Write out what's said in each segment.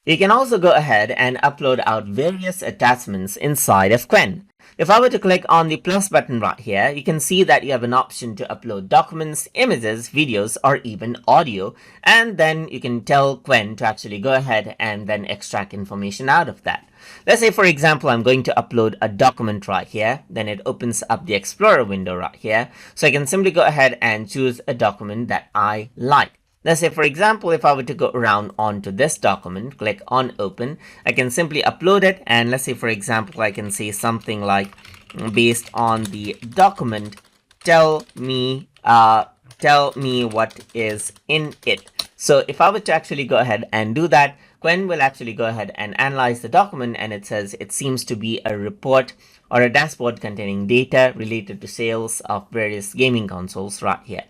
You can also go ahead and upload out various attachments inside of Qwen. If I were to click on the plus button right here, you can see that you have an option to upload documents, images, videos, or even audio. And then you can tell Qwen to actually go ahead and then extract information out of that. Let's say, for example, I'm going to upload a document right here. Then it opens up the Explorer window right here. So I can simply go ahead and choose a document that I like. Let's say, for example, if I were to go around onto this document, click on open, I can simply upload it. And let's say, for example, I can say something like, based on the document, tell me what is in it. So if I were to actually go ahead and do that, Qwen will actually go ahead and analyze the document, and it says it seems to be a report or a dashboard containing data related to sales of various gaming consoles right here.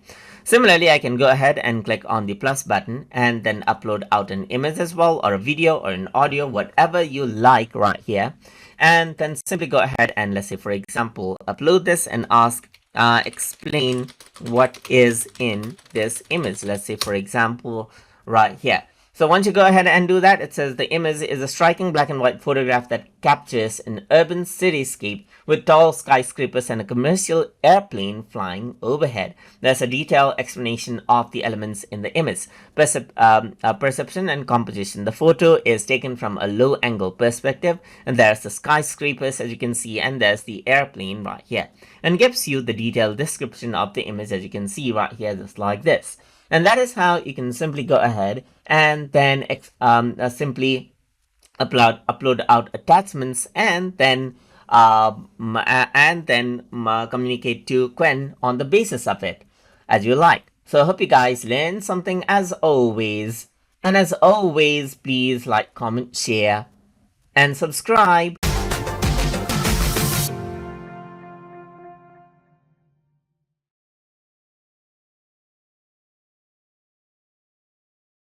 Similarly, I can go ahead and click on the plus button and then upload out an image as well, or a video or an audio, whatever you like right here. And then simply go ahead and, let's say, for example, upload this and ask, explain what is in this image. Let's say, for example, right here. So once you go ahead and do that, it says the image is a striking black and white photograph that captures an urban cityscape with tall skyscrapers and a commercial airplane flying overhead. There's a detailed explanation of the elements in the image. Perception and composition. The photo is taken from a low angle perspective, and there's the skyscrapers as you can see, and there's the airplane right here, and gives you the detailed description of the image as you can see right here, just like this. And that is how you can simply go ahead and then simply upload out attachments and then communicate to Qwen on the basis of it as you like. So I hope you guys learned something as always. And as always, please like, comment, share, and subscribe.